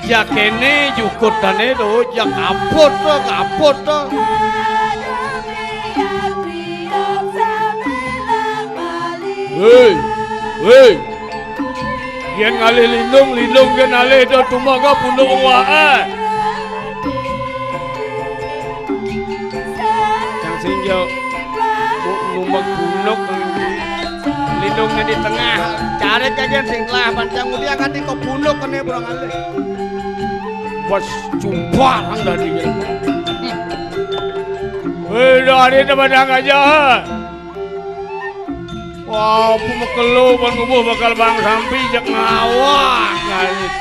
Ya kene jukutane to, ya kaput to. Hei. Yen ngalih lindung yen alih do tumaga punduk wae. Yang singjo numbang punuk lindungnya di tengah. Cari kajian sing telah pancang mulia kan kok punuk kene burang alih. Bos jumparang dadinya. Hei, dari badang aja. Wah, pemekelu pengubuh bakal bang sampi jak ngawak ngalit.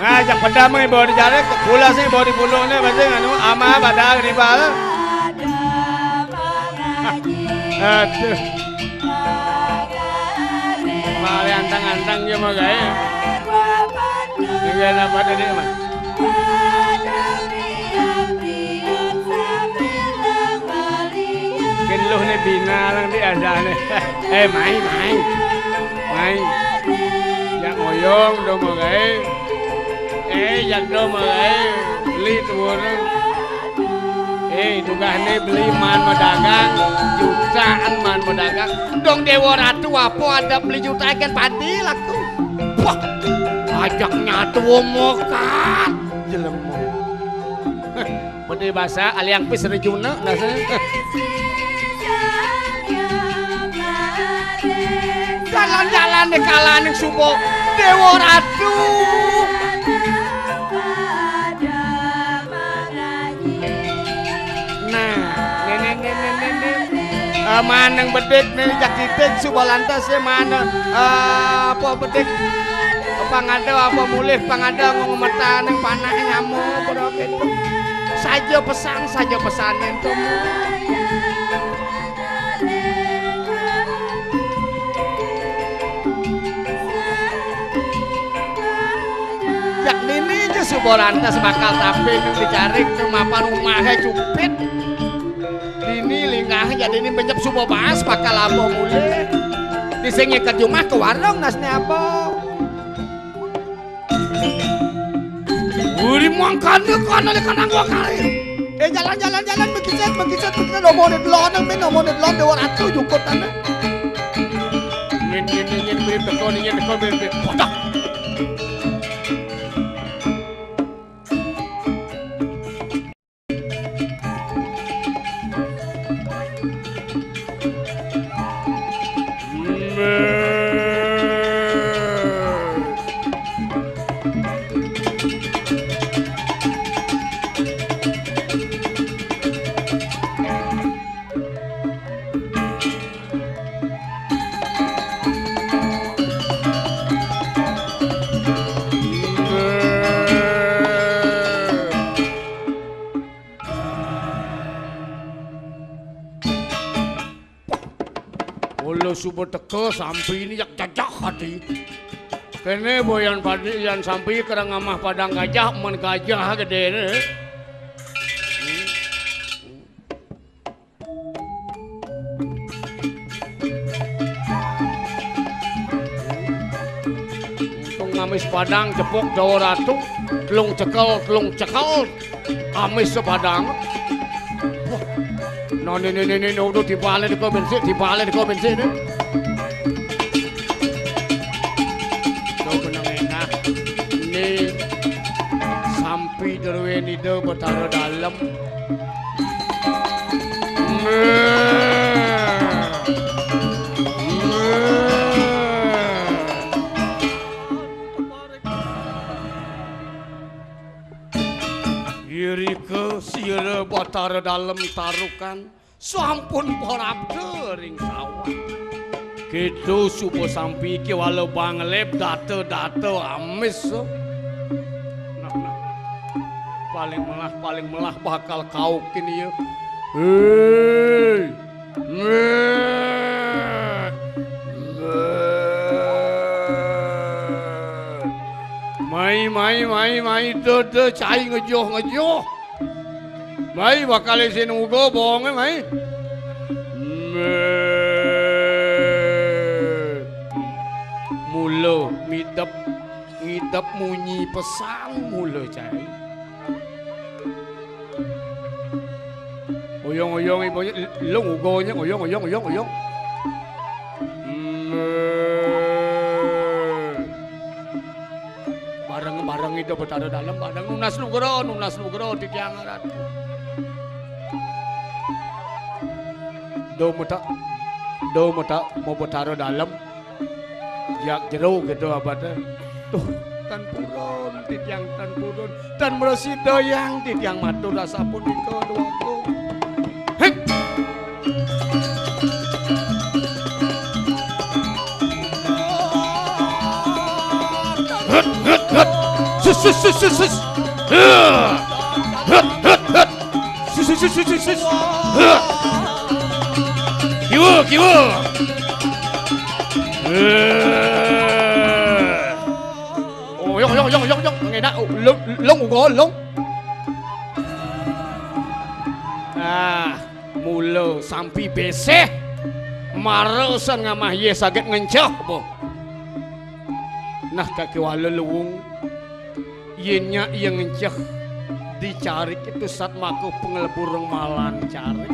Ngajak pedamai bawa di jarak, bola sih bawa di pulungnya, pasti nganu ama badang di bawah. Aduh. Mari antang-antang dia mah gaya. Enggak apa tadi mah. Keluh nih bina lang di azane. Main. Yang oyong do mah gaya. Yang do mah gaya. Beli tuh. Tugahnya beli man dagang jutaan man dagang dong Dewa Ratu apa ada beli jutaan kan padi laku wah ajak nyatu mokat jelemu pede bahasa aliang pis rejuna jalan-jalan di kalangan yang subo Dewa Ratu manang bedek nih jakitek suba lantas mana apa bedek pangada apa mulih pangada ngometa nang panah nyamuk padha gitu saja pesan itu jak nini aja suba lantas bakal tapi dicari ke mapan rumahnya cupit ini lingah jadi ini penyep subuh bahas bakal apa mulai disengnya ke rumah ke warung nasnya apa uri mangkan kan gua kali jalan begitu nomor delon nomor delon Dewa Ratu jukut anda nyen beli tekon beli podak subuh teko sampai ini jak jajak hati kene boyan padi yang sampai kerang ngamah padang gajah man gajah gede ne untung ngamis padang jepuk Dewa Ratu telung cekel amis sepadang no udah dibalik di bensin ni. Kau benang enak. Ni sampai derwe ni do bertaruh dalam. Iri ke sira batar dalam tarukan sampun porap ring sawah gitu subuh sampai ke walau banglep data amis nah paling melah bakal kau kini ya mai de cai ngejoh mai bakal isin ugo bohong mai mulo midep mantep munyi pesan mula cai. Oyong-oyong ibu long ugonya oyong. Barang itu berada dalam badang nunas nugro titiang arat. Do mata mau bertaruh dalam jak jero gitu abadnya. Tuh tan purun titiang tan purun tan meresi doyang titiang matur rasa pun di keduaku. Hek. Sus. Kiwo. Oh, yong. Ngedak long ugo long. Mula sampai beseh marosan ngamah ye saged ngencah po. Nah kaki wala luwung yenya yang ngencah dicari itu saat maku pengelburung malan cari.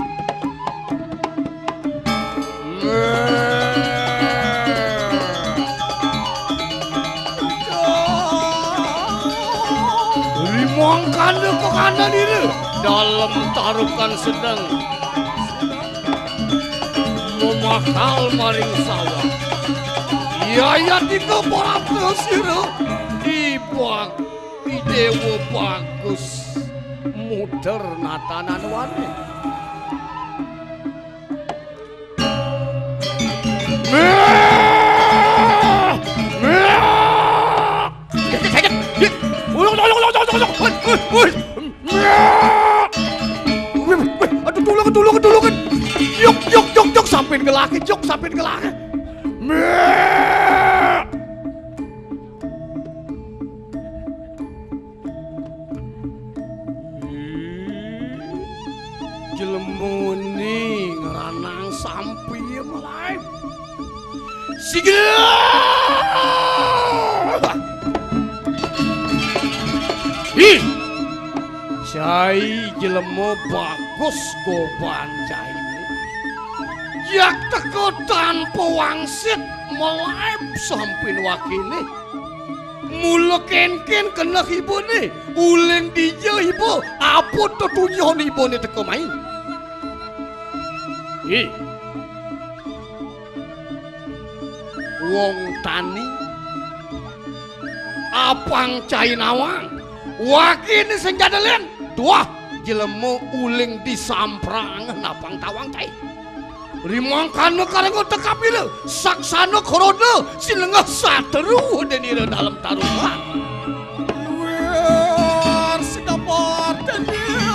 Rimongkan ke kanan ini dalam tarukan sedang memakal maring sawah. Ya tiga para sira ibang idewo bagus muter natanan wani. Aduh tulungan. Yuk sampein ke laki. Jelemuni ngeranang sampai mulai. Sigil. Ih. Cai jelemo bagus go bancai. Yak teko tanpa wangsit mulai sampai wakini. Mula ken kena ibu ni uleng dia ibu apa tujuan ibu ni teko main. Wong tani apang cai nawang wakini senjadelen tuah jelemu uling disamprang napang tawang cai rimangkan karena tekap ini saksana korona silengah sateru denira dalam taruhan luar sedapar denira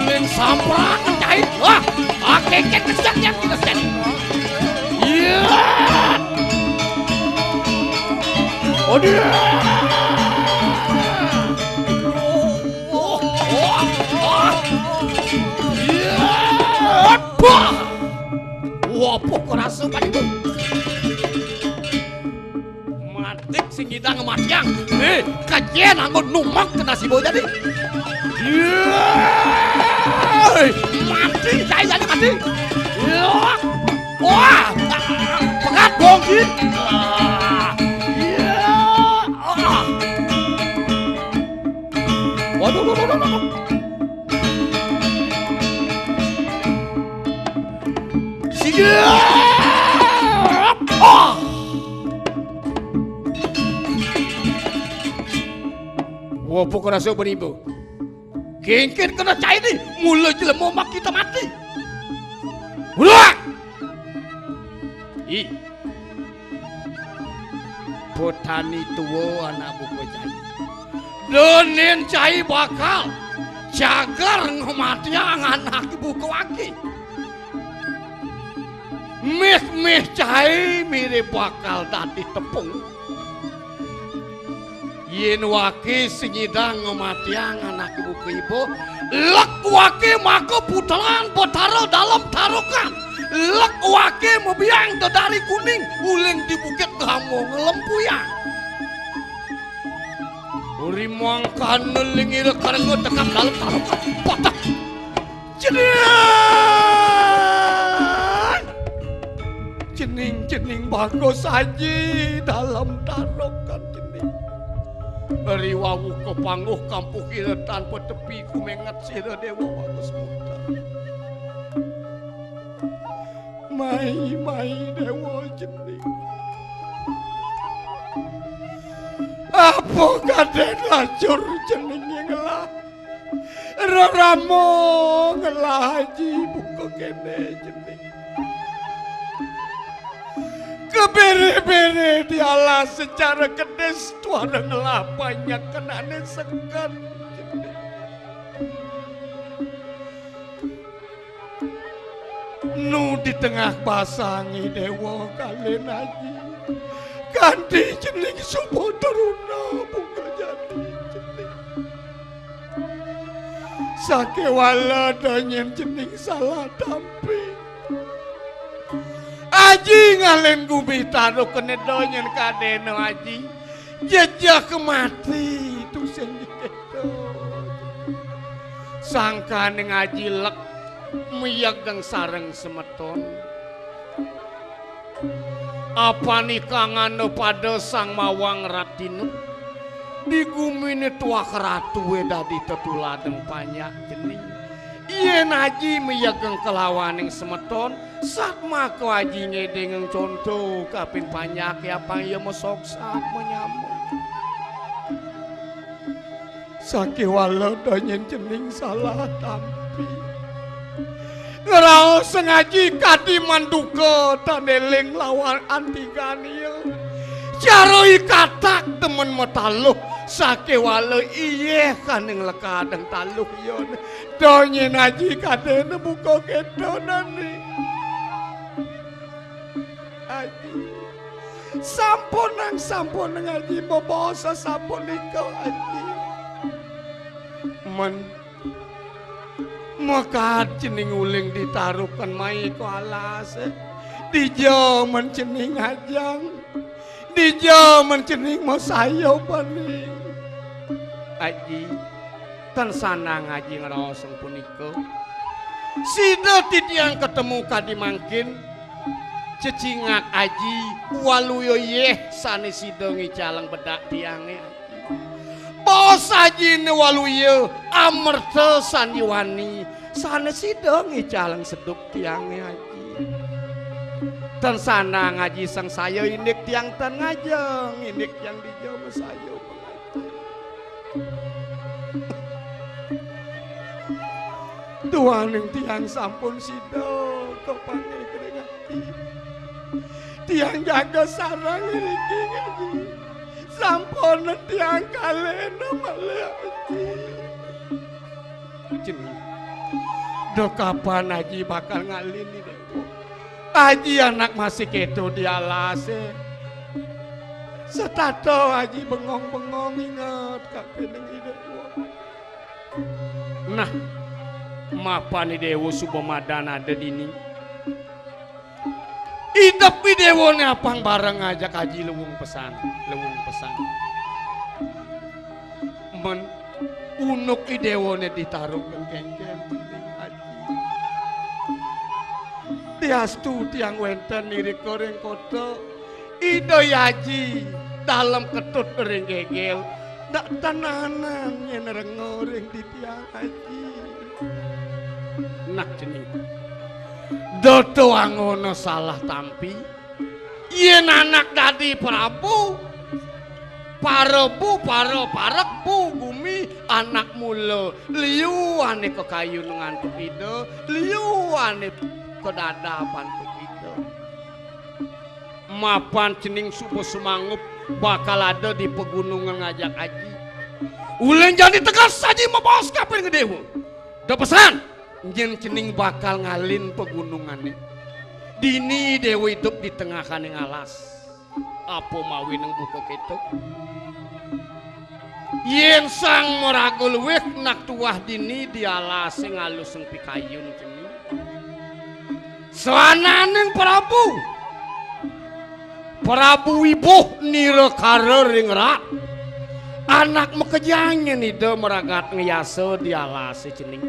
uling samprang cai wah keket kesiak kita jadi iya oh dia wah pokok rasa padi matik sing kita ngematiang kajian anggot numak kena si boy jadi mati saya jadi mati wah pengat bongkit waduh wah pokok rasa beribu kengken kena cai ni mulai jelema mak kita mati ulah botani tua anak buku cai donen cai bakal jagar ngomatiang anak buku waki meh cai mirip bakal tadi tepung yen waki senyidang ngomatiang anak ibu lek waki maka putaran potaro dalam tarukan lek waki mebiang dari kuning uling di bukit kamu ngelempuyang uri mangkan nelingi kareng tekap dalam tarukan potak cening bagos haji dalam tarukan cening dari wawu ke panguh kampuh kira tanpa tepi ku mengat sira dewa bagos muda mai dewa cening apa kaden lacur cening ngelah raramo ngelah haji buka kene cening kebere-bere dialah secara kedes tuara ngelah banyak kenane segan nu di tengah pasangi dewa kalian haji ganti cening subuh teruna buka jadi cening sakewala danyen cening salah tampi haji ngalen gumi taruh kene donyen kadeno haji jejak mati itu sing gitu sangka ning haji lek miyagang sareng semeton apa nikangan pada sang mawang ratinu di gumine tuak ratu dadi tetuladeng panyak jening yen haji miyagang kelawaning semeton sak mako haji ngedeng contoh kapin panyak ya pang ya mesok sak menyamuk sakewala danyen jening salah tampi ngerao sengaji kati manduka taneling lawan antigania caroi katak temen mataluh sakewala iye kaning lekadeng taluh yon donyen haji kadene buka kedonane haji sampun haji bobosa sampun ikau haji men maka cening uling ditaruhkan mai ko alas di jaman cening hajang di jaman cening mau sayo paning haji tan sana ngaji ngerosong puniko sida titiang ketemu kadimangkin cecingak haji waluyo yeh sane sida ngicalang bedak tiange bos haji ne waluyo amerta sandiwani sana sida ngicalang seduk tiange haji tan sana ngaji sang sayo indik tiang tan ngajeng indik yang dijauh sayo tuaning tiang sampun sida kepange kering hati tiang jaga sarang ngriki haji sampun tiang kalena malah haji do kapan haji bakal ngalini dewa haji anak masih keto dialase setato haji bengong-bengong ingat kapeneng dewa nah mapani dewa subamadana ada dini idep dewa ne apang bareng ngajak haji lewung pesan men unuk dewa ne ditaruh kengkeng haji tiastu tiang wenten nirik goreng kota ido haji dalam ketut ring gegel dak tananan yen rengoreng di tiang haji nak jening dodo angono salah tampi yen anak dadi Prabu parekbu gumi anak mula liuane kekayun ngantuk ide liuane kedada pantuk ide mapan cening subuh semangup bakal ada di pegunungan ngajak haji uleng jadi tegas haji membos kapin gedewo udah pesan jen cening bakal ngalin pegunungannya dini dewa hidup di tengah kaning alas apa mawi nang buka ketok yen sang moragul wek nak tuah dini di alas ngalus yang pikayun cening soananing Prabu Wibuh nira karo ring rat anak mekejangnya nih de meragat ngeyase dialas cening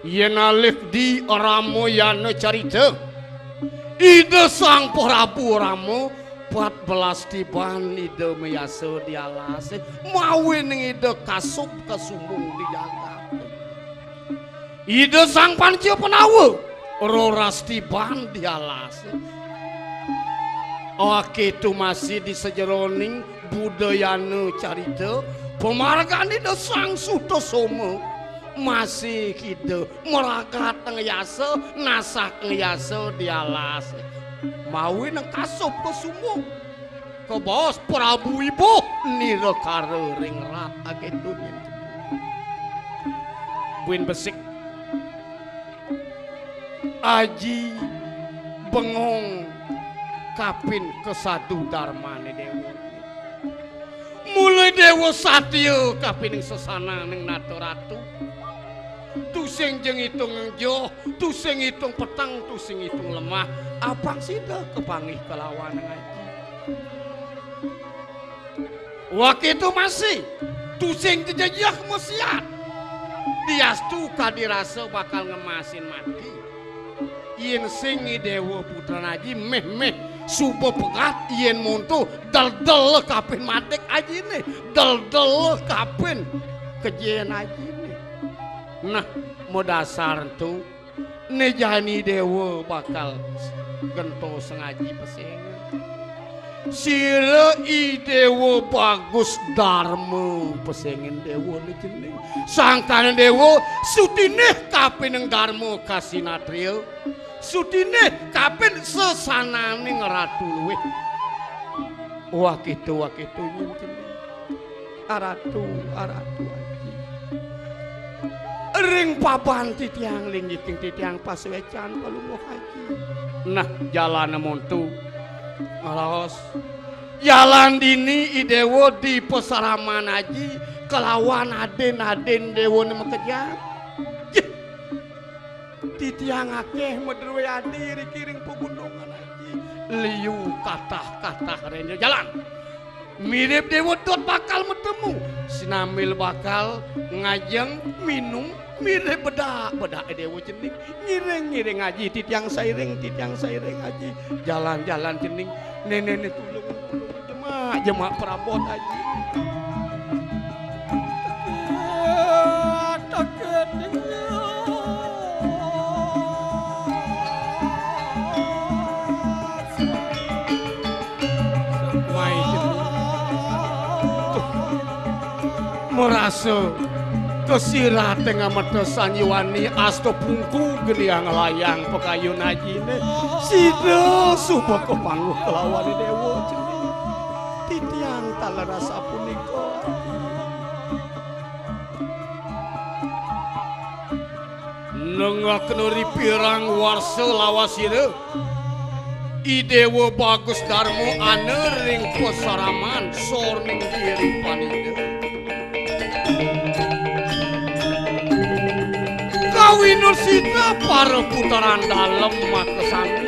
yen alif di ramo yana carita ide sang Prabu Ramo 14 tiban ide meyase dialas mawin ide kasup kesumbung dijaga ide sang Panci Penawa roras tiban dialas oke itu masih di sejeroning budayana carita pemargaan ide sang Sutosoma masih gitu meragat ngeyase nasak ngeyase dialas mawin kasup kesumbung ke bos Prabu Ibu nira karering rat agetu buin besik aji bengong kapin kesadu darmane dewa mulai dewa satya kapin sesana neng nato ratu tusing jeng hitung ngejoh tusing hitung petang tusing hitung lemah apang sida kepangih kelawan ngaji waktu masih tusing jejajah musiat diastu kadirasa bakal ngemasin mati yen singi dewa putra naji meh subuh pegat yen muntu dal kapin matek aji nih dal kapin kejian aji nih nah mau dasar tuh nejani dewa bakal gento sengaji pesengan sira i dewa bagus dharma pesengan dewa ni jeneng sangkane dewa sutine kapin dharma kasinatria sutine kapin sesanane ratu luwih wakitu jeneng aratu ring papan titiang lingiting titiang paswecan palungguh haji nah jalan muntu ngalos jalan dini idewo di pesaraman haji kelawan aden dewo nama kejam titiang akeh medruwe adi rikiring pegunungan haji liu katah rene jalan mirip dewo dot bakal metemu sinamil bakal ngajeng minum mirip bedak dewo jening ngiring ngaji titiang sairing ngaji jalan jening nenek tulung jemaah perabot haji merasa kesirah tengah mata sanyiwani asto pungku geniang layang pekayun haji ini sida subuh kepangguh kelawan dewa jenis titiang tala rasa punika nengak nuri pirang warsa lawasira idewa bagus darmo anering pesaraman sorning diri panida kawinur sida para putaran dalem makesani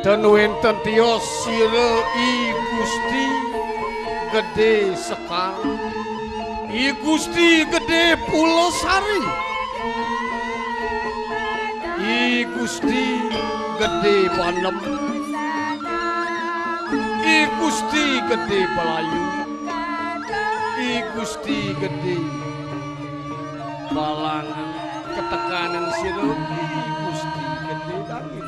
dan wenten tios sira i Gusti gede sekar i Gusti gede Pulosari i Gusti gede Panem i Gusti gede Balayu i Gusti gede Balangan ketekanan sira i Gusti gede Dangit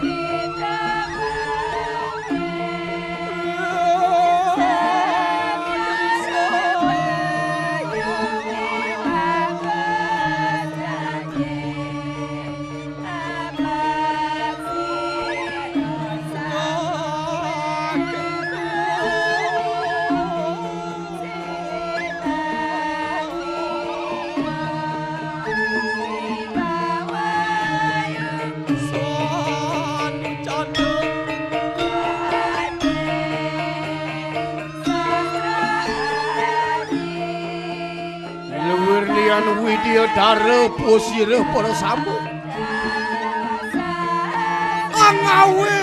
dia dare posire para samu angawe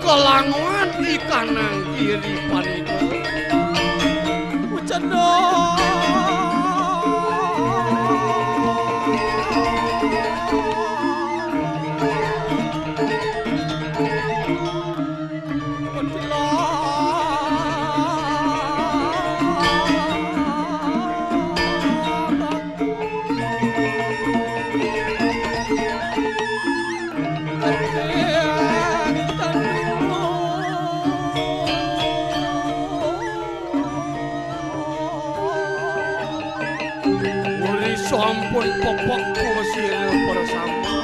kelangoan ikanang kiri panito ucana ampun popok kusir bersama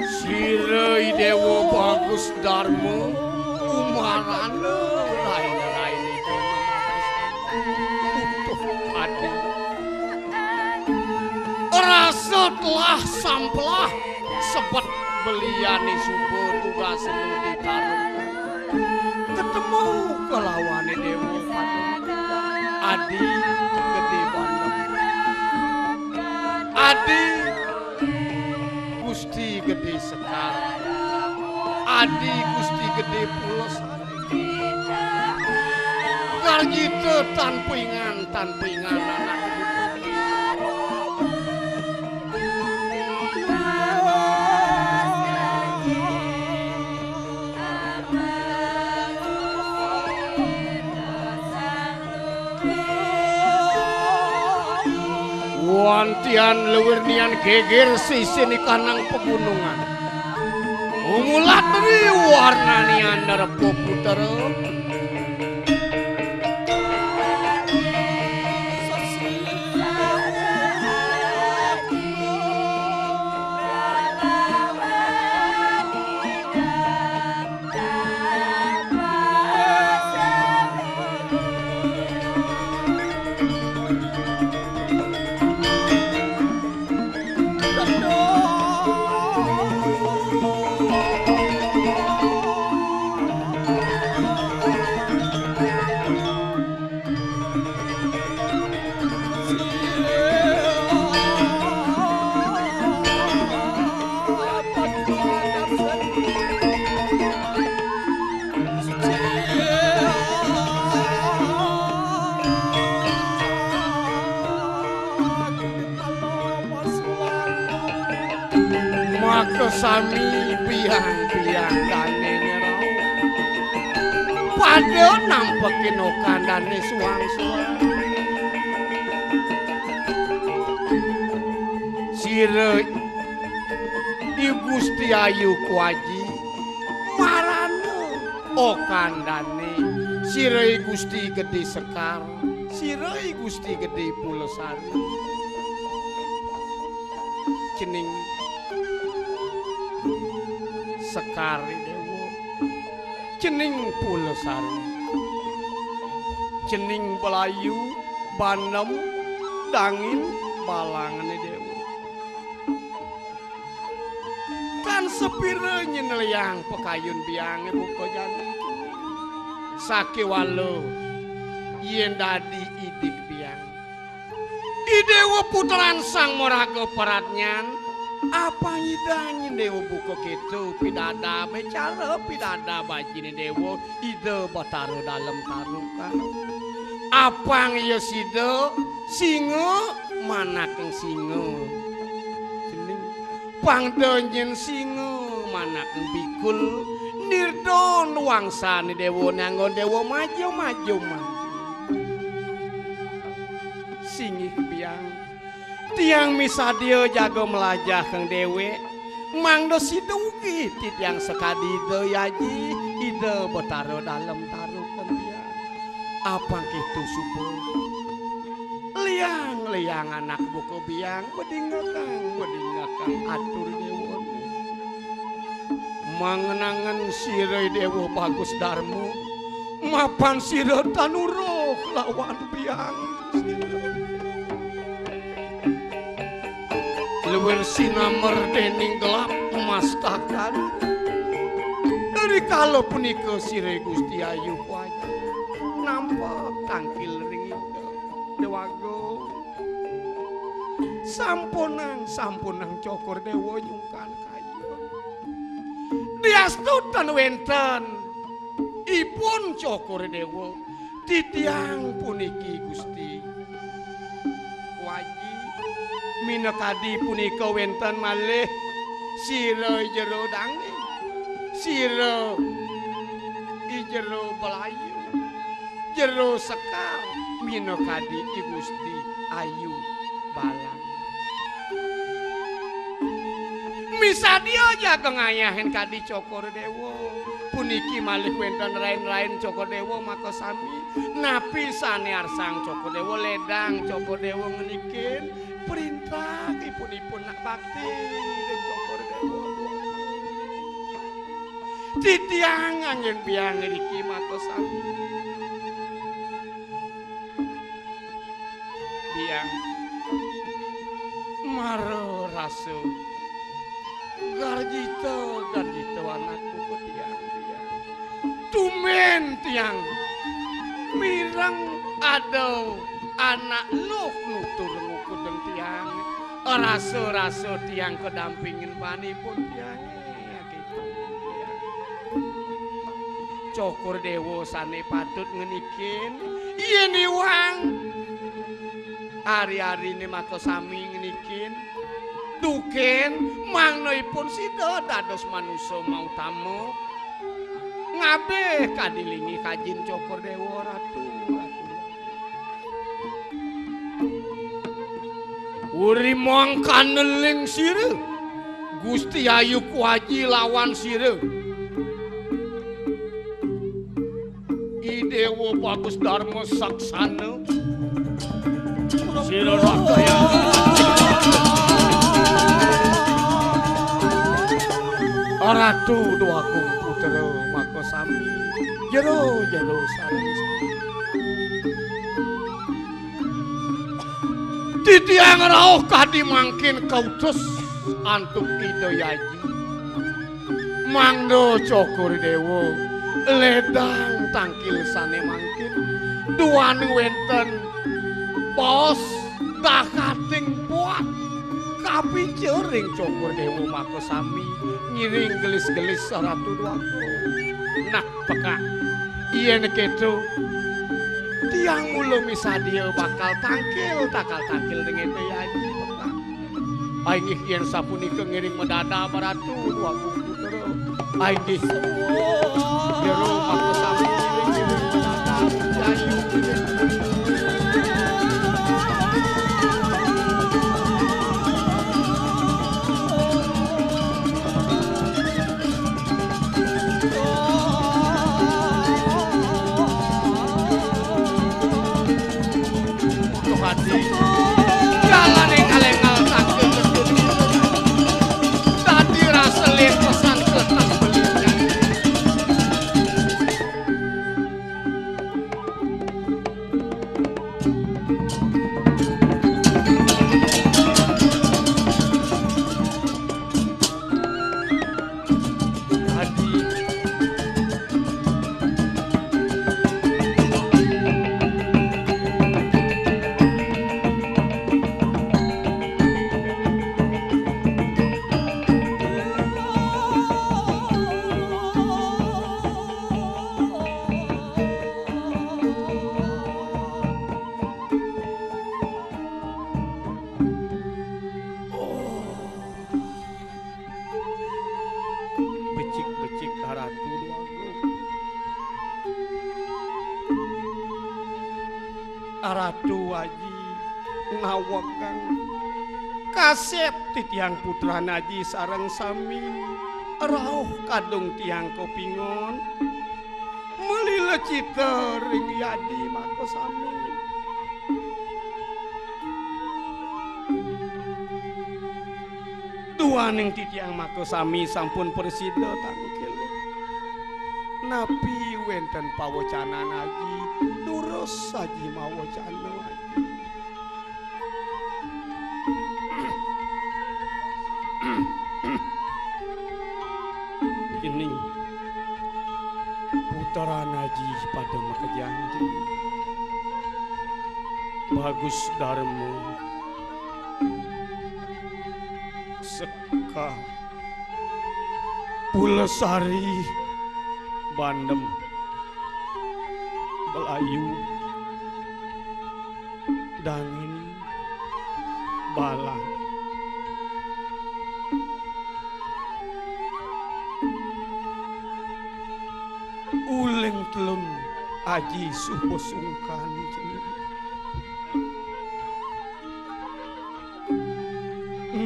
Sirei Dewa Bagus Dharma umarana lain-lain itu utuh adi rasetlah samplah sebet beliani subuh tugas di tarung ketemu kelawane Dewa Adi gede bandem Adi Gusti gede Sekar Adi Gusti gede Pulos karjite tanpingan anak wantian lewirnian geger sisi kanang pegunungan umulat dari warna nian darpo puter sami biang-biang dane nyerau pada nampekin kandane suang-suang sire di Gusti Ayu Kuaji marane kandane sire Gusti Gede Sekar sire Gusti Gede Pulosari cening Sekari Dewa cening Pulosari cening Belayu Banem Dangin balangane Dewa kan sepire nyeneliang pekayun biange buka jani sakiwalo yen dadi idik biang di Dewa putaran sang moraga peratnyan apa idanya Dewa buka gitu pidada bicara pidada bajine Dewa ide bataro dalam tarukan apa ya sida singa manakeng singa cening pangdonyen singa manakeng bikul nirdon wangsane Dewa nanggon Dewa maju singih biang tiang misadio jago melajah kang dewe mangdo sida ugi titiang sekadi de yaji ide betaro dalam tarukan biang apa kitu subuh liang anak buku biang bedingakang atur Dewa mangenangan sire Dewa Bagus Darmo mapan sire tanuruh lawan biang Leuweur sinamer dening gelap mastakan dari kala punika sire Gusti Ayu Kuaji nampak tangkil ring Dewago sampunang Cokor Dewa nyungkan kayu diastutan wenten ipun Cokor Dewa titiang puniki Gusti Kuaji minekadi punika wenten malih sira jero dange sira ijero belayu jero sekar minekadi Gusti Ayu Balang misadia jageng ayahen kadi Cokor Dewa puniki malih wenten rain-rain Cokor Dewa maka sami napi sanearsang Cokor Dewa ledang Cokor Dewa ngenikin perintah ipun nak bakti dan Cokor Dewa titiang angin biang riki maka sami biang maro rasu garjito anakku ke tiang tumen tiang mirang ado anak nutur ngukudeng tiang rasu tiang kedampingin panipun tiang Cokor Dewa sane patut ngenikin yen iwang hari-hari ini maka sami ngenikin duken mangnoipun sida dados manusa mau tamu ngabeh kadilingi kajin Cokor Dewa ratu uri mangkan neling sire Gusti Ayu Kuaji lawan sire Dewa Bagus Dharma Saksana sira rakaya Ratu Dwagung Putra maka sami jero sareng titiang rauh kadi mangkin kautus antuk Kidayaji mangdo Cokor Dewa ledang tangkil sane mangkin duani wenten pos dakating puat kapicering Cokor Dewa maka sami ngiring gelis-gelis Ratu Dwagung nak peka yen ketu tiang mulu misadia bakal tangkil ning Kidayaji peka aingih yen sapunika ngiring medada Ratu Dwagung Putra aingih jero maka sami jalan yang alengal takut tadi rasa lihat pesan ketak belinya Ratu Aji ngawegang kasep titiang putra Naji sareng sami rauh kadung tiang kopingon melile cita ring Yadi maka sami duaning titiang maka sami sampun persida tangkil napi wenten pawocana Naji durus saji mawocana kini putaran haji pada makajanji bagus dharma seka Pulasari Bandem Belayu Dangin Balang Uleng telun Aji Supo Sungkan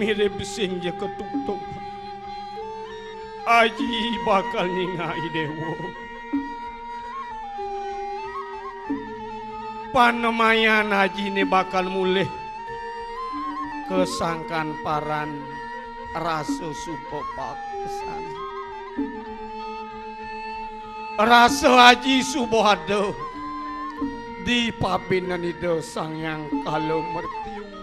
mirip sing je ketuk-tuk Aji bakal ningai dewo panemayan Aji ini bakal mulih kesangkan paran raso Supo Pakesan raso Aji Subohado di pabinan itu sang yang kalau mertiu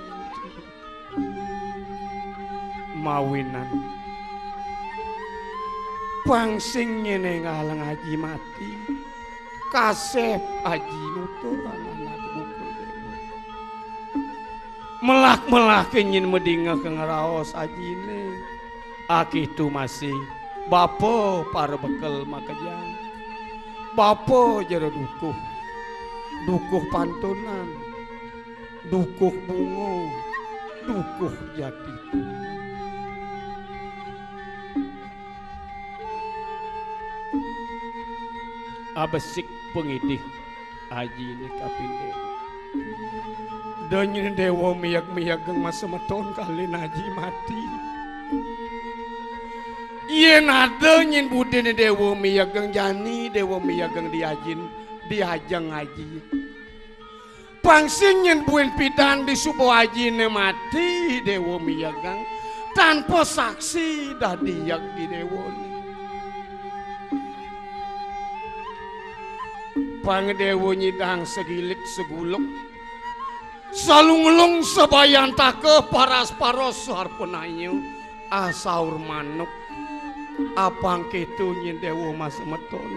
mawinan pangsing nyene ngalang Aji mati kasep Aji nuturan anak bukul dewa melak-melak ingin medinga ke ngeraos Aji ini akitu masih bapo para bekel makajang bapo jero dukuh pantunan dukuh bungo dukuh jati abesik pengidih Aji ini kapinde donyin dewa miyak-miyak geng mas semeton kali Aji mati yen ada nyin budene dewa miyak geng jani dewa miyak geng diajang Aji pangsing nyin buen pidan di Supo Aji ne mati dewa miyak geng tanpa saksi dah diyak di dewa ni pangdewo nyidang segilik seguluk salunglung sebayan take paras paros harpenayu asaur manuk apang kitu nyendewo mas meton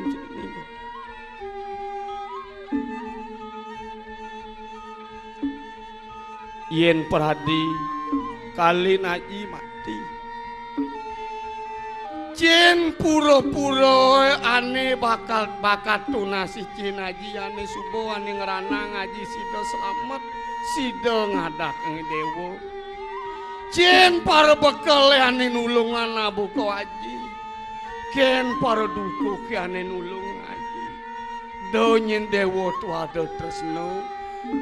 yen peradi kali Aji mati Cien puro-puro ane bakat tunasi cien Aji ane subuh ane ngeranang Aji sida selamat sida ngadak ngedewo cien para bekal ane nulungan abu ko Aji ken para dukuh ane nulung Aji donyen dewo tuada tresno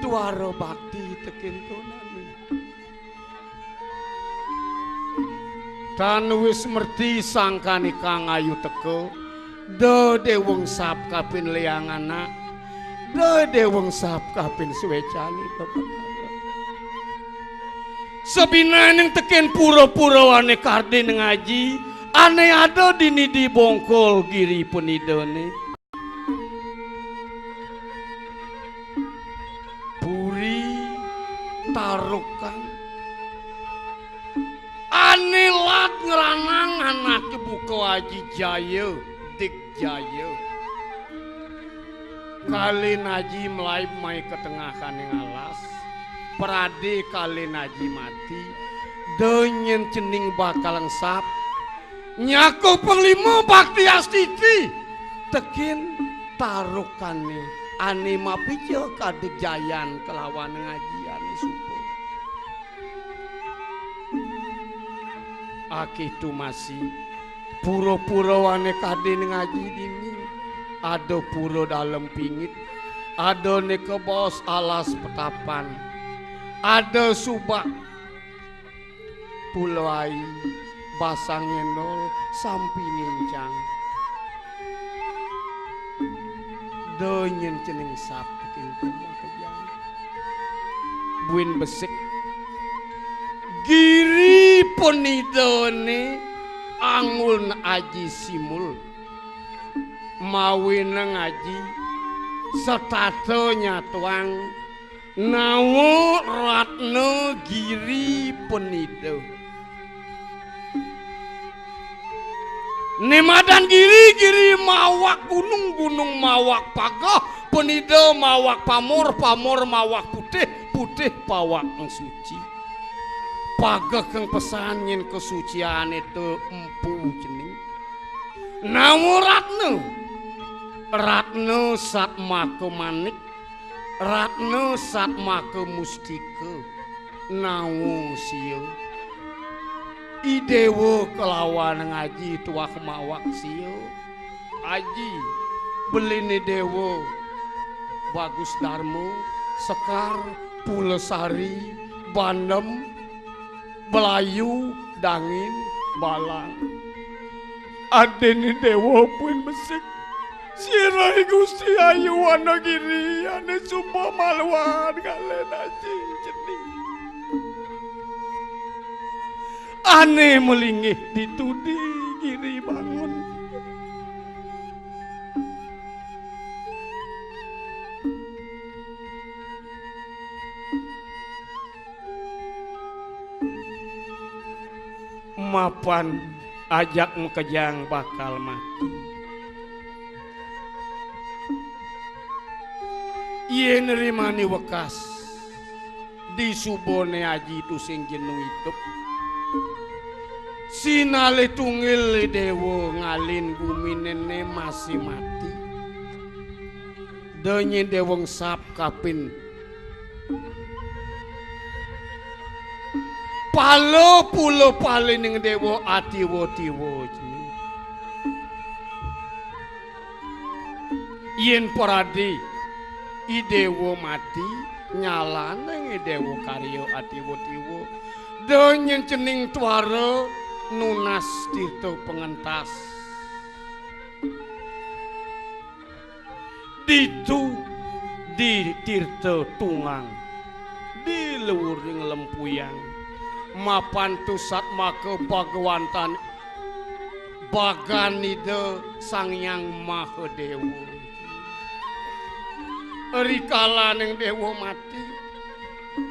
tuara bakti tekin tonani tan wis merti sangkani kang ayu teko de deweng sap kapin liangana de deweng sap kapin suwecani sebina ning teken pura-pura ane kardi ngaji ane ada dini di bongkol giri penidone puri tarukan anilat ngeranang anak buko Aji Jaya Dik Jaya kali Aji mulai mai ke tengah kaning alas perade kali Aji mati donyen cening bakal lengsap nyako penglima bakti astiti tekin tarukane anima pijo kadik jayan kelawan ngaji ane supo akitu masih puro-puro wane kadin ngaji dini ada puro dalam pingit ada ne ke bos alas petapan ada subak pulai basang nol sampi ngincang donyen cening sap kintu makajang buin besik giri penidone angul Aji simul mawin ngaji setato nyatuang nawo ratno giri penido Nemadan giri-giri mawak gunung-gunung mawak pagah penida mawak pamor mawak putih pawak ang suci pagah kang pesanyin kesucian itu empu jening namu ratna satma ke manik ratna satma ke mustika namu siyo idewo kelawan ngaji tuah mawak siyo aji belini dewo Bagus Darmo Sekar Pulesari Bandem Belayu Dangin Balang adeni dewo pun besik sirai Gusti Ayu Wanagiri ane sumpah maluan kalen aji jening ane melingih ditudi giri bangun mapan ajak mekejang bakal mati ieu nerimani wekas di subone aji tu sing jenuh hidup sinale tungil dewo ngalin guminene masih mati denye dewong sap kapin palo pulo palining dewo atiwo-tiwo yen paradi idewo mati nyalaneng idewo karyo atiwo-tiwo denyen cening tuara nunas tirto pengentas ditu di tirto tungang di leuring lempuyang mapan tusat maka Bhagawantan Baganida Sang Hyang Mahadewa rikala ning dewa mati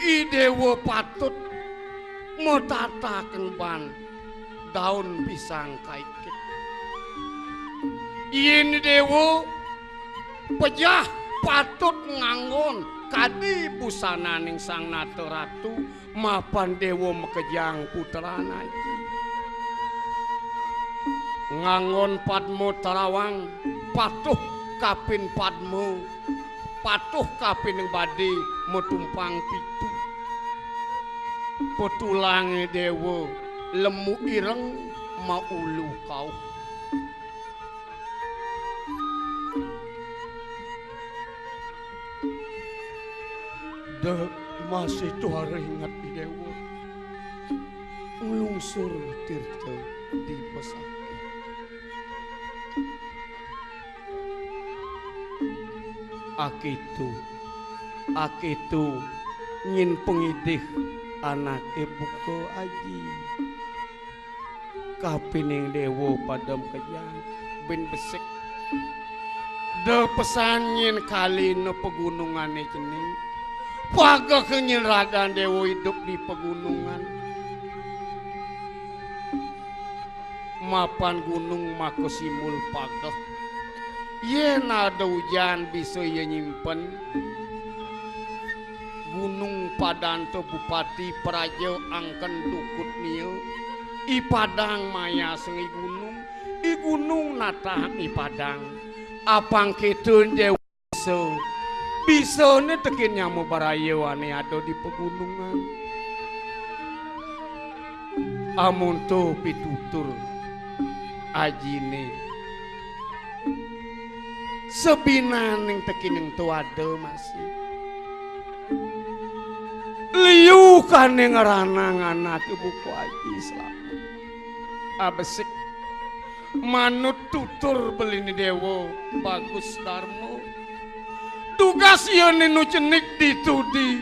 i dewa patut metataken ban daun pisang kaikit yen dewa pejah patut nganggon kadi busananing Sang Nata Ratu mapan dewa mekejang putrana iki nganggon padmo tarawang patuh kapin padmo patuh kapin yang badhe metumpang pitu petulange dewa lemu ireng maulu kau masih tuara ingat di dewa ngelungsur tirta di pesakit akitu ngin pengidih anak buka aji kapining dewa padam kejang ben besik de pesanyin kali no pegunungane cening paga kenyeragan dewa hidup di pegunungan mapan gunung maka simul paga yen ada hujan bisa ya nyimpen gunung padanto bupati praja angken dukut niu i padang maya sengi gunung natah i padang apang ketun dewa bisa ne tekin nyamu barayewane ada di pegunungan amun to pitutur ajine sebinan yang tekin yang tu ada masih liu kan yang ranang anak buku aji selalu abesik manut tutur belini dewo Bagus Darmo tugas yang nu cenik ditudi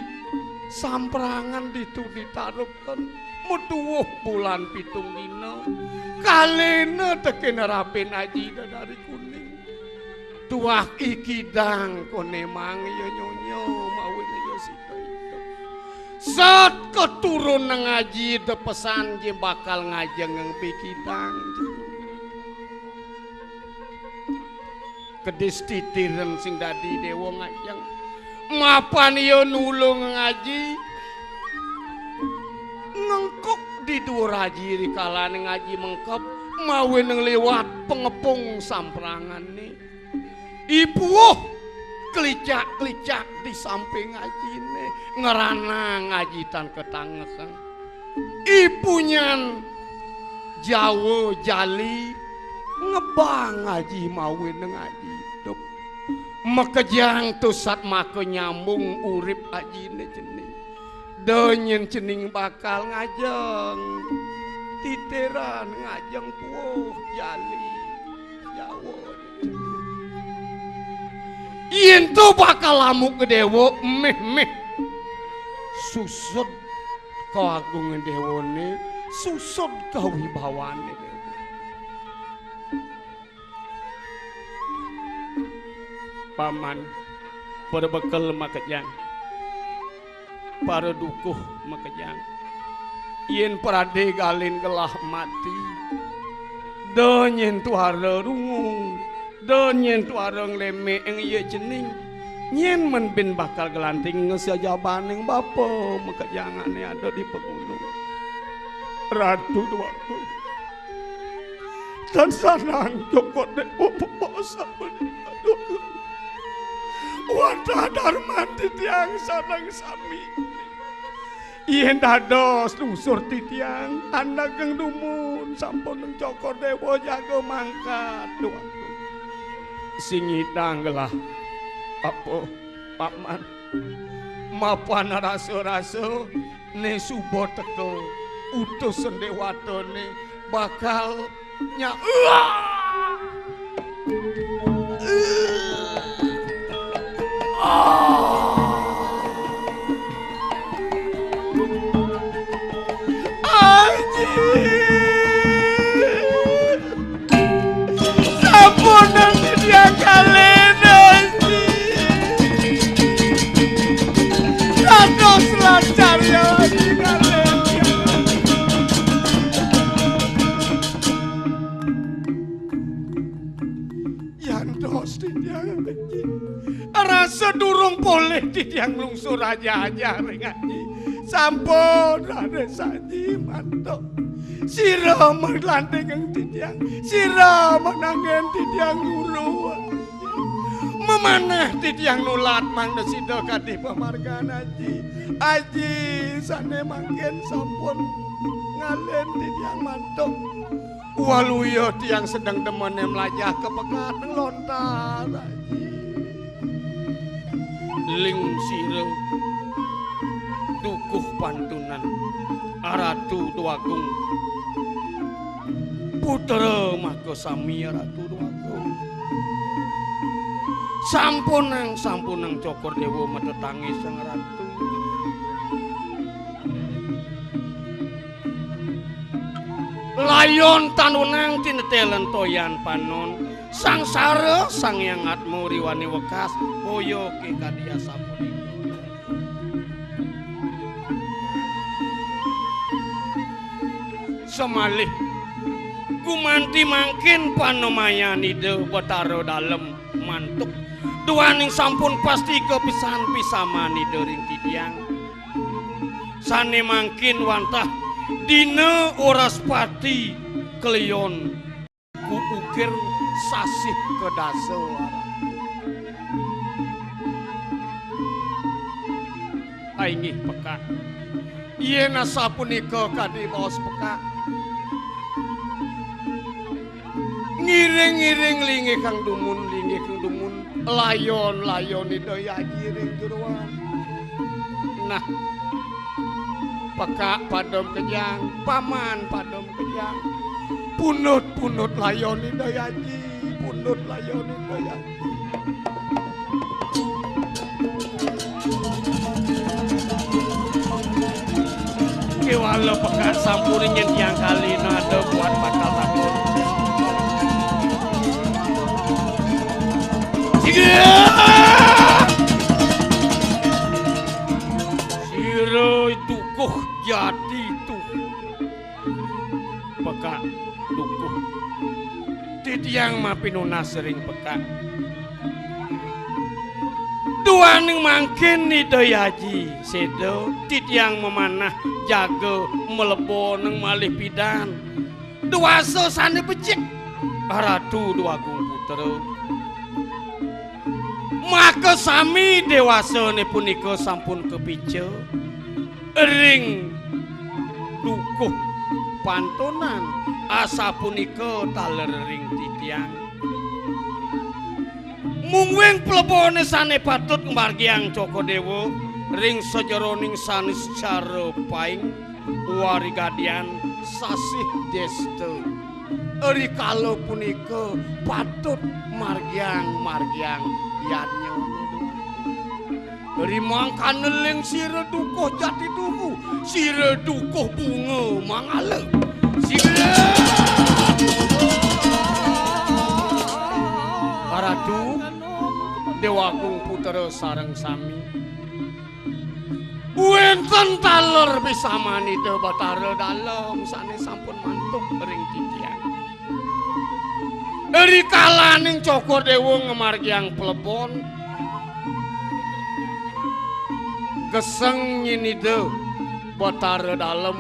samprangan ditudi taruhkan mutuh bulan pitung dina kalena tekin rapin aji dari kuning tuah ikidang kone mang yo nyonyo mawin yo sita itu saat keturun ngaji de pesan je bakal ngajeng yang pikidang kedis titiren sing dadi dewa ngajeng mapan yo nulung ngaji ngengkok di dhuwur haji rikalane ngaji mengkep mawe nang lewat pengepung samprangan ibu kelicak-kelicak di samping ngajine ngerana ngajitan ketangesen ipunyan Jawa jali ngebang ngaji mawe nang ngaji hidup makejang tusat make nyambung urip ajine cening donyen cening bakal ngajeng titeran ngajeng puuh jali Jawa yen tu bakal lamuk ke dewa meh susut kawagungan dewane susut kawibawane dewa paman pada bekal makejang para dukuh makejang yen parade galin gelah mati donyen tuara rungung donyen tuareng leme eng iya cening nyen men bin bakal gelanting ngesiajabaning bapa makejangane ada di pegunung ratu duaku dan sanang jokot dewa pepasa aduh wanda darman titiang sanang sami yen dados lungsur titiang anda geng dumun sampun nang cokor dewa jago mangkat duaku sing hidang gelah apa paman mapan raso-raso ne subo teko utus sendewatone bakal nya sapunan dia kalian dados lancar ya lagi kalian yantos tiang rasa durung boleh tiang lungsur aja ngaji sampun rade saji mantok sira merlanting yang tiang sira menangen tiang luru memanah tiang nulat mang desida kadi pamargan aji sane mangken sampun ngalen tiang mantok waluyo tiang sedang demene melajah kepekat lontar aji ling sira dukuh pantunan Ratu Duagung putra maka sami Ratu Duagung sampunang cokor dewa metetangi sang ratu layon tanunang tinetelen toyan panon sangsara sang yang atmu riwani wekas boyo ke kadia sapudi semalih gumanti mangkin panomayani de betaro dalem mantuk duaning sampun pasti kepisahan-pisamani dering tidiang sane mangkin wantah dina oras pati keleyon ku ukir sasih kedasa aingih peka yen sapunika kadi baos peka ngiring-ngiring linggih kang dumun layon daya ngiring juruan nah peka padom kejang paman padom kejang punut layon daya punut layon daya kewala peka sampurin yang kali ada buat bakal takut siro dukuh jadi tuh peka dukuh titiang mapinuna sering peka duaning mangkin ni dayaji sedo titiang memanah jaga melebo neng malih pidan duasa sane becik ratu dua gung putra maka sami dewasa ne punika sampun kepice ring dukuh pantonan asa punika taler ring titiang mungwing plebone sane patut margiang Cokodewo ring sejeroning sanis cara paing warigadian sasih deste eri kala punika patut margiang yanyo eri mangkaneling sire dukuh jati tubuh sire dukuh bunga mangale sire Ratu Dewa Agung Putra sareng sami wenten taler bisa manida Batara dalem sane sampun mantuk ring titiang eri kalaning Cokodewo ngemargiang plebon geseng nyinida Batara dalem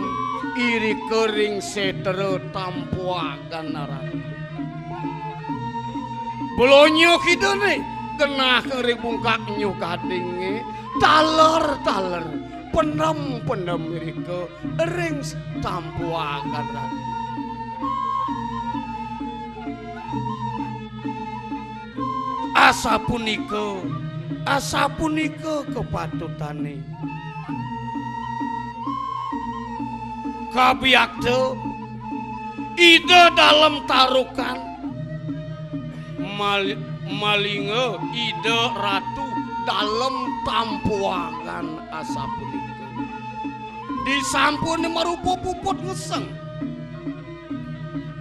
iri kering setere tampuagan Ratu Bolonyo kidone genah kering bungkak nyu kadinge taler penem rike ring tampuagan Ratu asa punika kepatutane kabiakte ide dalam tarukan malinge ide ratu dalam tampuangan asa punika disampuni marupa puput ngeseng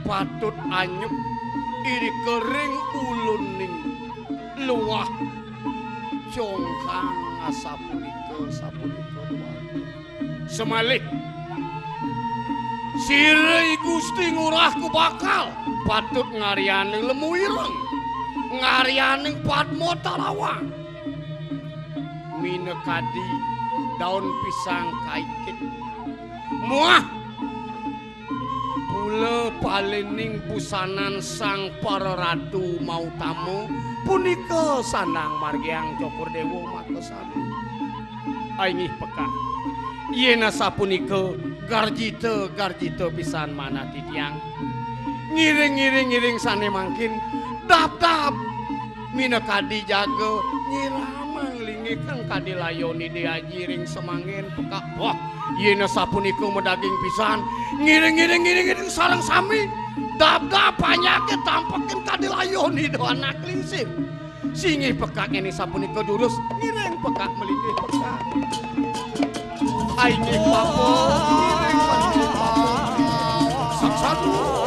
patut anyep iri kering uluning luah congkang asa punika sapunika semalih sirei Gusti ngurahku bakal patut ngarianing lemu ireng ngarianing padmo talawang minekadi daun pisang kaikit muah pula palening busanan sang para ratu mau tamu punika sanang margiang Cokodewo makasami aingih peka yena sapunika garjite pisan mana titiang ngiring sane mangkin dap minekadi jaga nyiramang lingi kang kadilayoni diajiring semangin peka wah yena sapunika medaging pisan ngiring sareng sami dap panyake tampekin kadilayoni do anak lingsip singih peka ini sapunika durus ngiring peka melingih peka aingih papo ngiring papo saksadu